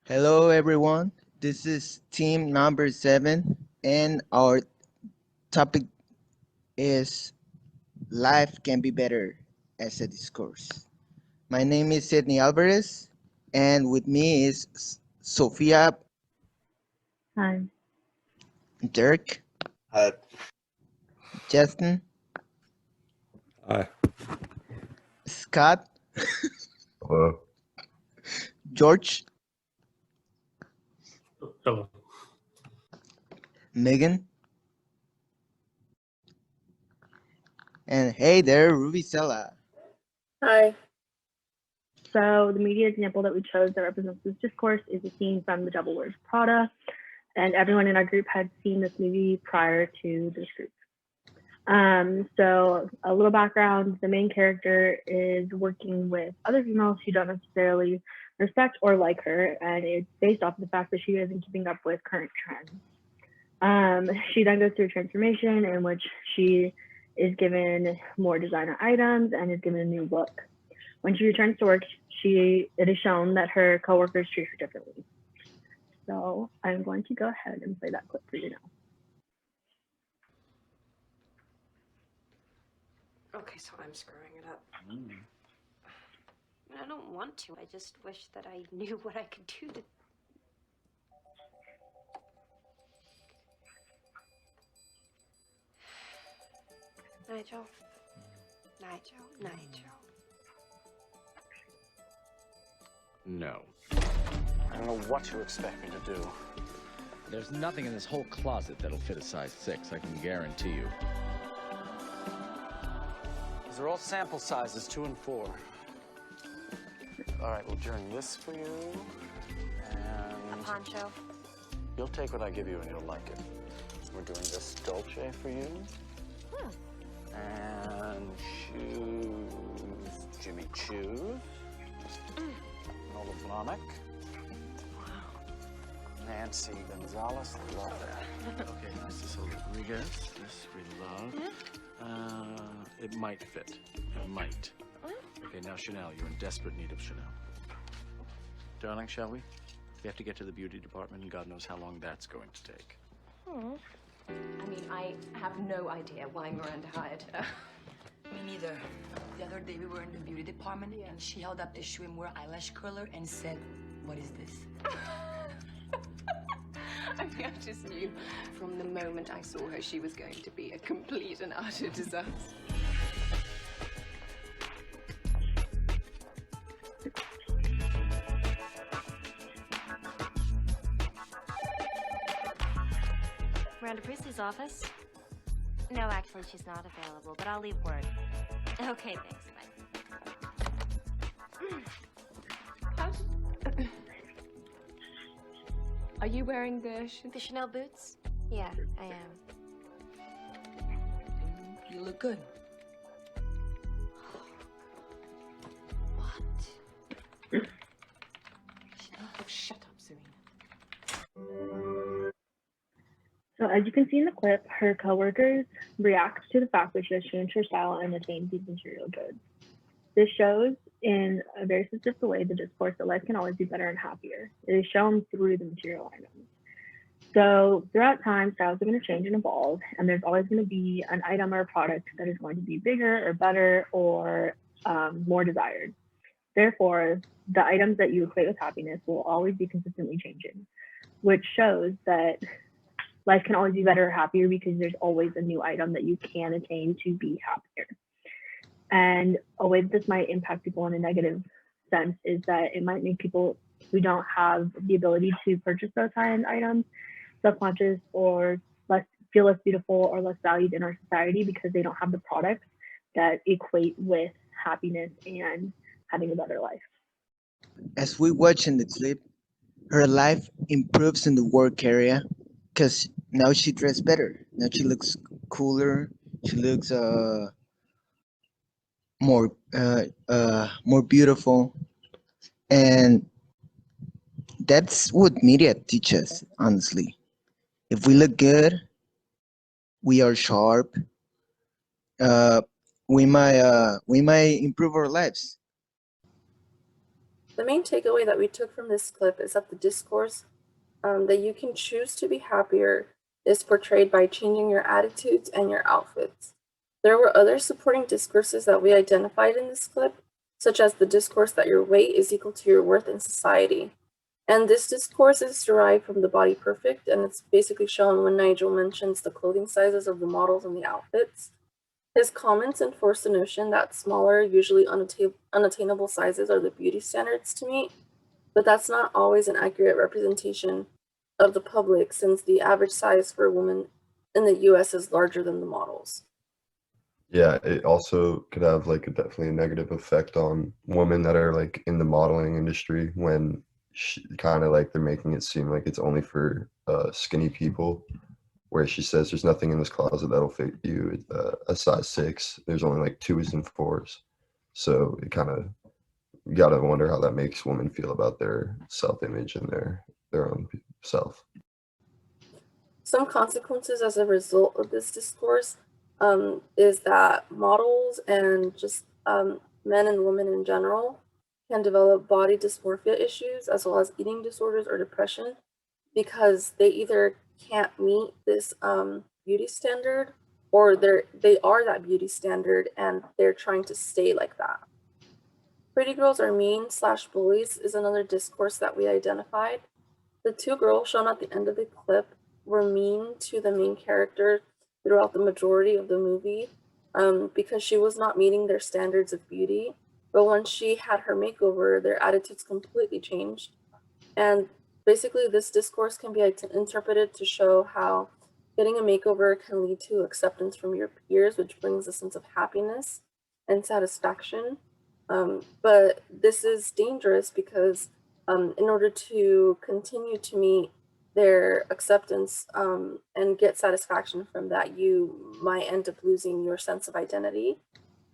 Hello, everyone. This is team number 7, and our topic is Life Can Be Better as a Discourse. My name is Sidney Alvarez, and with me is Sofia, Hi. Dirk, Hi. Justin, Aye. Scott, Hello. George, Hello. Megan, and hey there, Ruby Sella. Hi. So the media example that we chose that represents this discourse is a scene from The Devil Wears Prada, and everyone in our group had seen this movie prior to this group. So a little background, the main character is working with other females who don't necessarily respect or like her, and it's based off of the fact that she isn't keeping up with current trends. She then goes through a transformation in which she is given more designer items and is given a new look. When she returns to work, it is shown that her coworkers treat her differently. So I'm going to go ahead and play that clip for you now. Okay, so I'm screwing it up. I don't want to. I just wish that I knew what I could do to. Nigel. No. I don't know what you expect me to do. There's nothing in this whole closet that'll fit a size 6, I can guarantee you. These are all sample sizes, 2 and 4. All right, we'll join this for you. A And poncho. you'll take what I give you and you'll like it. We're doing this Dolce for you. And shoes, Jimmy Choo. Nola Blahnik. Nancy Gonzalez, I love that. Okay, Mrs. Rodriguez, this we love. It might fit. It might. Okay, now Chanel, you're in desperate need of Chanel. Darling, shall we? We have to get to the beauty department, and God knows how long that's going to take. I mean, I have no idea why Miranda hired her. Me neither. The other day we were in the beauty department and she held up the swimwear eyelash curler and said, "What is this?" I mean, I just knew from the moment I saw her she was going to be a complete and utter disaster. Miranda Priestley's office? No, actually, she's not available, but I'll leave word. Okay, thanks. Bye. Are you wearing the The Chanel boots? Yeah, I am. You look good. What? Oh, shut up, Serena. So as you can see in the clip, her coworkers react to the fact that she has changed her style and attained these material goods. This shows in a very specific way the discourse that life can always be better and happier. It is shown through the material items. So throughout time, styles are going to change and evolve, and there's always going to be an item or a product that is going to be bigger or better or more desired. Therefore, the items that you equate with happiness will always be consistently changing, which shows that life can always be better or happier because there's always a new item that you can attain to be happier. And a way that this might impact people in a negative sense is that it might make people who don't have the ability to purchase those high-end items self-conscious or feel less beautiful or less valued in our society because they don't have the products that equate with happiness and having a better life. As we watch in the clip, her life improves in the work area because now she dressed better. Now she looks cooler. She looks more beautiful, and that's what media teaches. Honestly, if we look good, we are sharp. Uh, we might improve our lives. The main takeaway that we took from this clip is that the discourse that you can choose to be happier is portrayed by changing your attitudes and your outfits. There were other supporting discourses that we identified in this clip, such as the discourse that your weight is equal to your worth in society. And this discourse is derived from The Body Perfect, and it's basically shown when Nigel mentions the clothing sizes of the models and the outfits. His comments enforce the notion that smaller, usually unattainable sizes are the beauty standards to meet, but that's not always an accurate representation of the public, since the average size for a woman in the US is larger than the models. Yeah, it also could have like definitely a negative effect on women that are like in the modeling industry when kind of like they're making it seem like it's only for skinny people, where she says there's nothing in this closet that'll fit you a size 6. There's only like 2s and 4s. So it kind of, you gotta wonder how that makes women feel about their self-image and their own self. Some consequences as a result of this discourse is that models and just men and women in general can develop body dysmorphia issues as well as eating disorders or depression, because they either can't meet this beauty standard, or they are that beauty standard and they're trying to stay like that. Pretty girls are mean/bullies is another discourse that we identified. The 2 girls shown at the end of the clip were mean to the main character throughout the majority of the movie because she was not meeting their standards of beauty. But when she had her makeover, their attitudes completely changed. And basically, this discourse can be interpreted to show how getting a makeover can lead to acceptance from your peers, which brings a sense of happiness and satisfaction. But this is dangerous because in order to continue to meet their acceptance and get satisfaction from that, you might end up losing your sense of identity.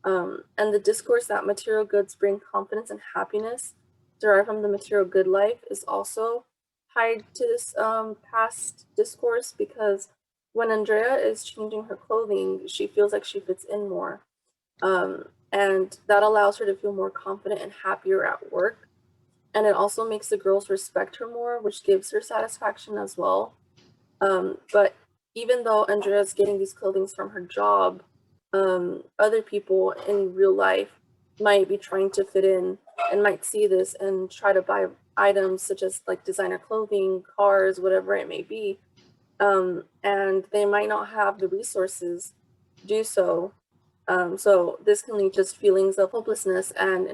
And the discourse that material goods bring confidence and happiness derived from the material good life is also tied to this past discourse, because when Andrea is changing her clothing, she feels like she fits in more. And that allows her to feel more confident and happier at work. And it also makes the girls respect her more, which gives her satisfaction as well. But even though Andrea is getting these clothings from her job, other people in real life might be trying to fit in and might see this and try to buy items such as like designer clothing, cars, whatever it may be. And they might not have the resources to do so. So this can lead to just feelings of hopelessness and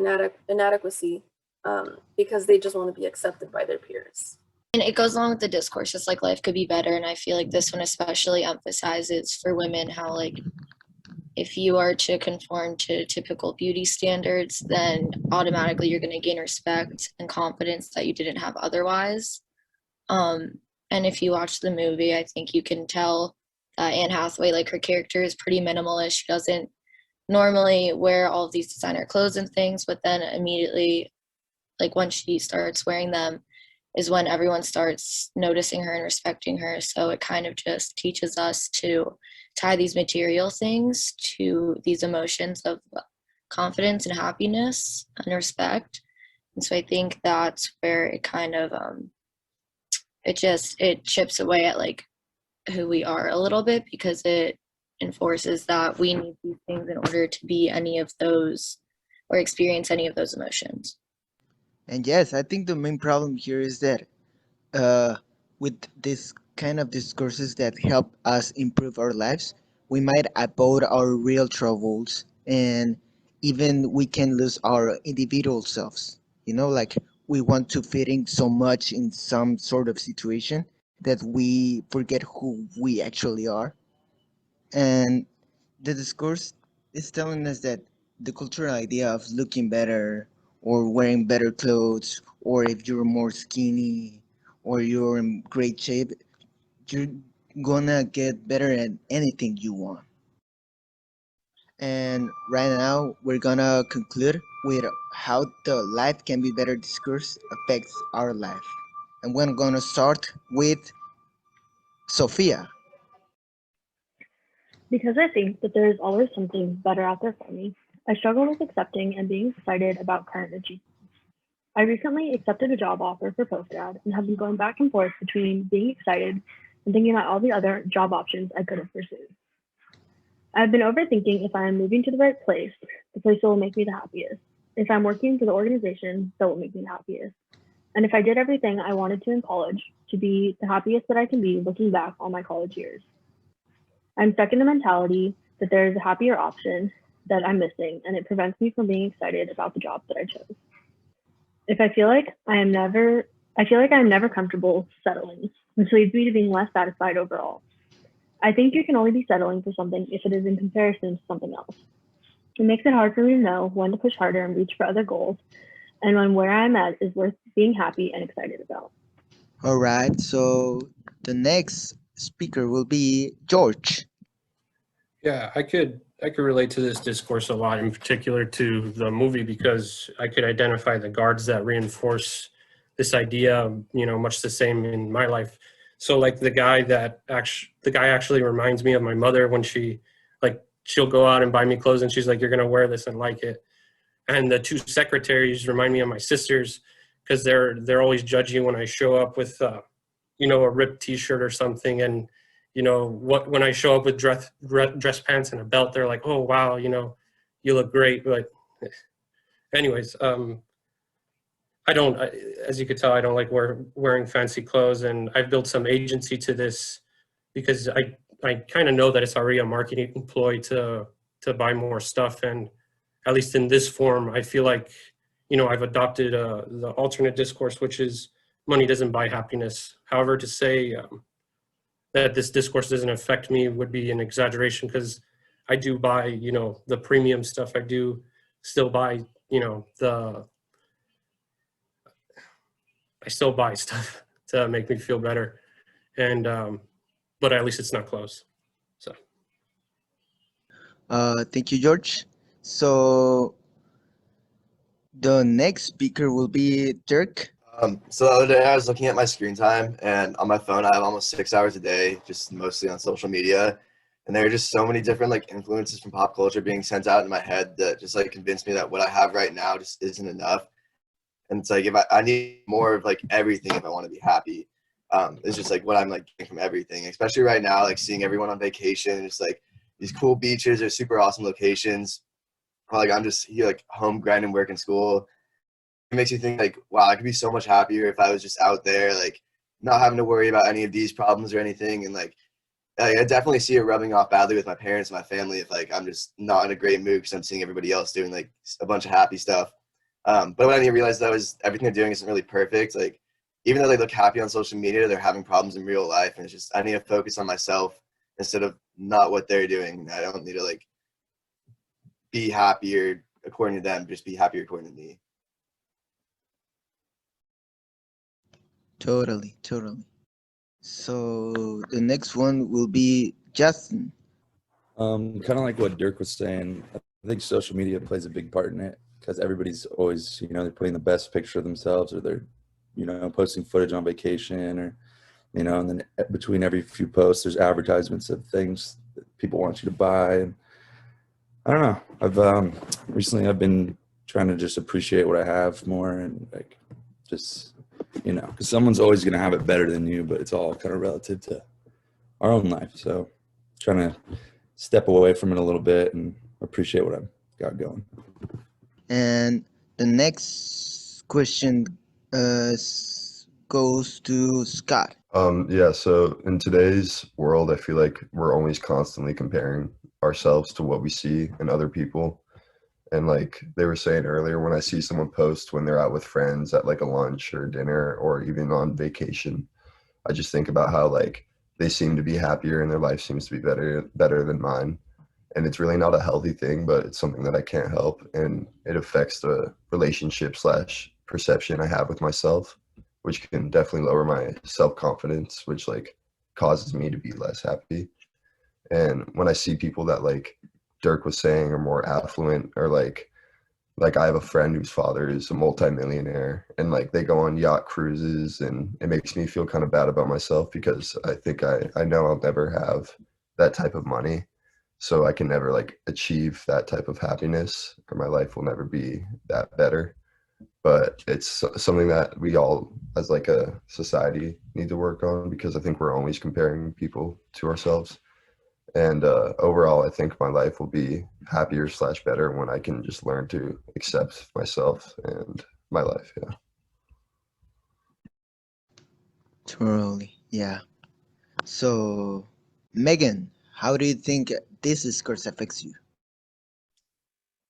inadequacy because they just want to be accepted by their peers. And it goes along with the discourse, just like life could be better. And I feel like this one especially emphasizes for women how, like, if you are to conform to typical beauty standards, then automatically you're going to gain respect and confidence that you didn't have otherwise. And if you watch the movie, I think you can tell that Anne Hathaway, like, her character is pretty minimalist. She doesn't normally wear all of these designer clothes and things, but then immediately, like, once she starts wearing them is when everyone starts noticing her and respecting her. So it kind of just teaches us to tie these material things to these emotions of confidence and happiness and respect. And so I think that's where it kind of it chips away at, like, who we are a little bit, because it enforces that we need these things in order to be any of those or experience any of those emotions. And yes, I think the main problem here is that with this kind of discourses that help us improve our lives, we might avoid our real troubles, and even we can lose our individual selves. You know, like, we want to fit in so much in some sort of situation that we forget who we actually are. And the discourse is telling us that the cultural idea of looking better or wearing better clothes, or if you're more skinny or you're in great shape, you're gonna get better at anything you want. And right now, we're gonna conclude with how the life can be better discourse affects our life. And we're gonna start with Sophia. Because I think that there is always something better out there for me, I struggle with accepting and being excited about current achievements. I recently accepted a job offer for postgrad and have been going back and forth between being excited and thinking about all the other job options I could have pursued. I've been overthinking if I am moving to the right place, the place that will make me the happiest, if I'm working for the organization that will make me the happiest, and if I did everything I wanted to in college to be the happiest that I can be looking back on my college years. I'm stuck in the mentality that there is a happier option that I'm missing, and it prevents me from being excited about the job that I chose. If I feel like I am never comfortable settling, which leads me to being less satisfied overall. I think you can only be settling for something if it is in comparison to something else. It makes it hard for me to know when to push harder and reach for other goals, and when where I'm at is worth being happy and excited about. All right, so the next speaker will be George. Yeah, I could relate to this discourse a lot, in particular to the movie, because I could identify the guards that reinforce this idea, you know, much the same in my life. So like the guy actually reminds me of my mother when she'll go out and buy me clothes and she's like, you're gonna wear this and like it. And the two secretaries remind me of my sisters, because they're always judgy when I show up with you know, a ripped t-shirt or something, and you know, when I show up with dress pants and a belt, they're like, oh, wow, you know, you look great. But anyways, as you could tell, I don't like wearing fancy clothes, and I've built some agency to this because I kind of know that it's already a marketing ploy to buy more stuff. And at least in this form, I feel like, you know, I've adopted the alternate discourse, which is money doesn't buy happiness. However, to say that this discourse doesn't affect me would be an exaggeration, because I do buy, you know, the premium stuff. I do still buy, you know, I still buy stuff to make me feel better. And, but at least it's not close, so. Thank you, George. So the next speaker will be Dirk. So the other day I was looking at my screen time, and on my phone I have almost 6 hours a day, just mostly on social media. And there are just so many different like influences from pop culture being sent out in my head that just like convinced me that what I have right now just isn't enough. And it's like, if I need more of like everything if I want to be happy. It's just like what I'm like getting from everything, especially right now, like seeing everyone on vacation, just like these cool beaches or super awesome locations. Like I'm just here like home grinding, work and school. It makes you think like, wow, I could be so much happier if I was just out there, like not having to worry about any of these problems or anything. And like, I definitely see it rubbing off badly with my parents and my family if like I'm just not in a great mood because I'm seeing everybody else doing like a bunch of happy stuff. But what I need to realize though is everything they're doing isn't really perfect. Like even though they look happy on social media, they're having problems in real life, and it's just I need to focus on myself instead of not what they're doing. I don't need to like be happier according to them, just be happier according to me. Totally. So the next one will be Justin. Kind of like what Dirk was saying, I think social media plays a big part in it, because everybody's always, you know, they're putting the best picture of themselves, or they're, you know, posting footage on vacation, or, you know, and then between every few posts, there's advertisements of things that people want you to buy. And I don't know. Recently I've been trying to just appreciate what I have more, and like just, you know, because someone's always going to have it better than you, but it's all kind of relative to our own life. So trying to step away from it a little bit and appreciate what I've got going. And the next question goes to Scott. Yeah, so in today's world, I feel like we're always constantly comparing ourselves to what we see in other people. And like they were saying earlier, when I see someone post when they're out with friends at like a lunch or dinner or even on vacation, I just think about how like they seem to be happier and their life seems to be better than mine. And it's really not a healthy thing, but it's something that I can't help. And it affects the relationship / perception I have with myself, which can definitely lower my self-confidence, which like causes me to be less happy. And when I see people that like Dirk was saying are more affluent, or like I have a friend whose father is a multimillionaire, and like they go on yacht cruises, and it makes me feel kind of bad about myself, because I think I know I'll never have that type of money. So I can never like achieve that type of happiness, or my life will never be that better. but it's something that we all as like a society need to work on, because I think we're always comparing people to ourselves. And overall, I think my life will be happier / better when I can just learn to accept myself and my life. Yeah. Totally. Yeah. So, Megan, how do you think this discourse affects you?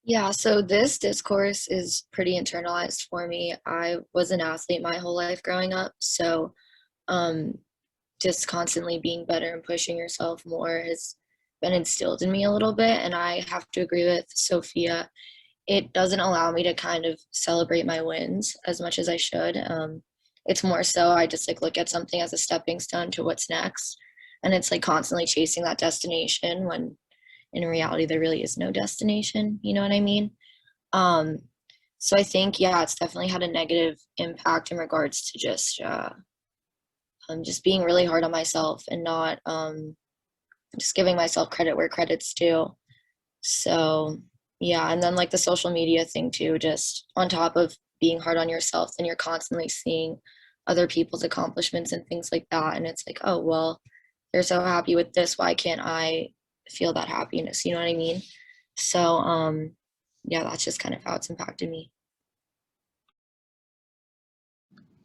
Yeah, so this discourse is pretty internalized for me. I was an athlete my whole life growing up, so um, just constantly being better and pushing yourself more has been instilled in me a little bit. And I have to agree with Sophia. It doesn't allow me to kind of celebrate my wins as much as I should. It's more so I just like look at something as a stepping stone to what's next. And it's like constantly chasing that destination when in reality there really is no destination. You know what I mean? Um, so I think, yeah, it's definitely had a negative impact in regards to just being really hard on myself and not just giving myself credit where credit's due. So yeah, and then like the social media thing too, just on top of being hard on yourself, then you're constantly seeing other people's accomplishments and things like that. And it's like, oh, well, they're so happy with this. Why can't I feel that happiness? You know what I mean? So yeah, that's just kind of how it's impacted me.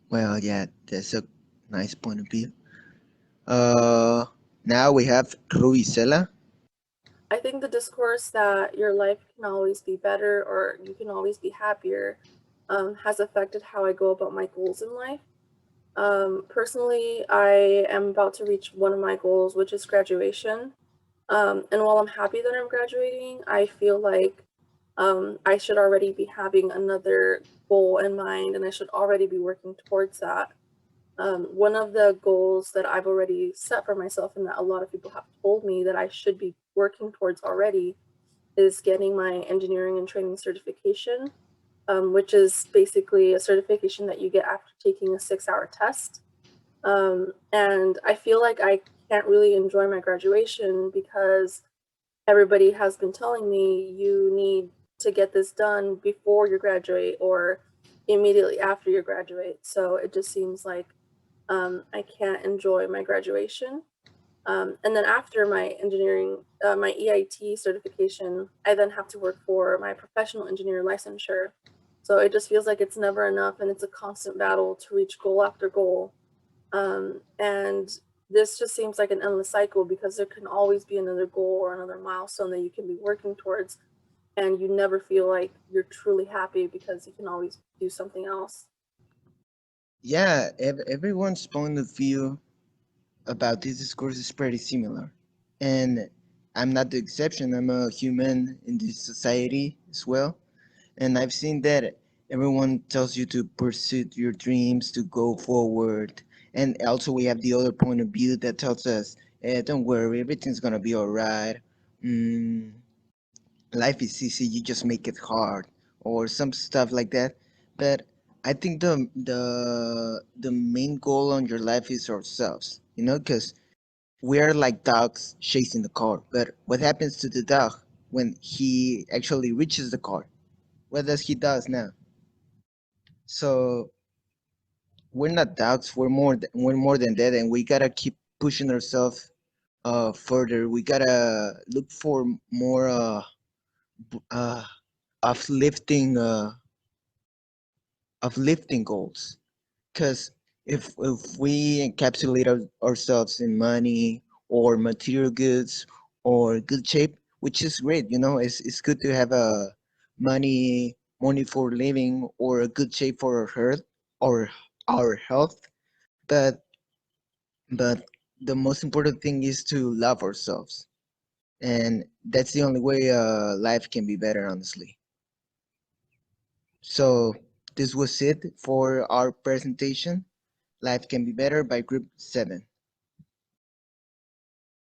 Well, yeah, that's a nice point of view. Now we have Ruisela. I think the discourse that your life can always be better or you can always be happier has affected how I go about my goals in life. Personally, I am about to reach one of my goals, which is graduation. And while I'm happy that I'm graduating, I feel like I should already be having another goal in mind and I should already be working towards that. One of the goals that I've already set for myself and that a lot of people have told me that I should be working towards already is getting my engineering and training certification, which is basically a certification that you get after taking a 6-hour test. And I feel like I can't really enjoy my graduation because everybody has been telling me you need to get this done before you graduate or immediately after you graduate. So it just seems like I can't enjoy my graduation. And then after my engineering, my EIT certification, I then have to work for my professional engineer licensure. So it just feels like it's never enough and it's a constant battle to reach goal after goal. And this just seems like an endless cycle because there can always be another goal or another milestone that you can be working towards. And you never feel like you're truly happy because you can always do something else. Yeah, everyone's point of view about this discourse is pretty similar. And I'm not the exception. I'm a human in this society as well. And I've seen that everyone tells you to pursue your dreams, to go forward. And also we have the other point of view that tells us, don't worry, everything's gonna be all right. Mm, life is easy, you just make it hard, or some stuff like that. But I think the main goal on your life is ourselves, you know, because we are like dogs chasing the car. But what happens to the dog when he actually reaches the car? What does he does now? So we're not dogs. We're more than that, and we gotta keep pushing ourselves further. We gotta look for more uh, uplifting uplifting goals. Because if we encapsulate ourselves in money or material goods or good shape, which is great, you know, it's good to have a money for living or a good shape for our health, but but the most important thing is to love ourselves, and that's the only way life can be better, honestly. So this was it for our presentation. Life Can Be Better by Group 7.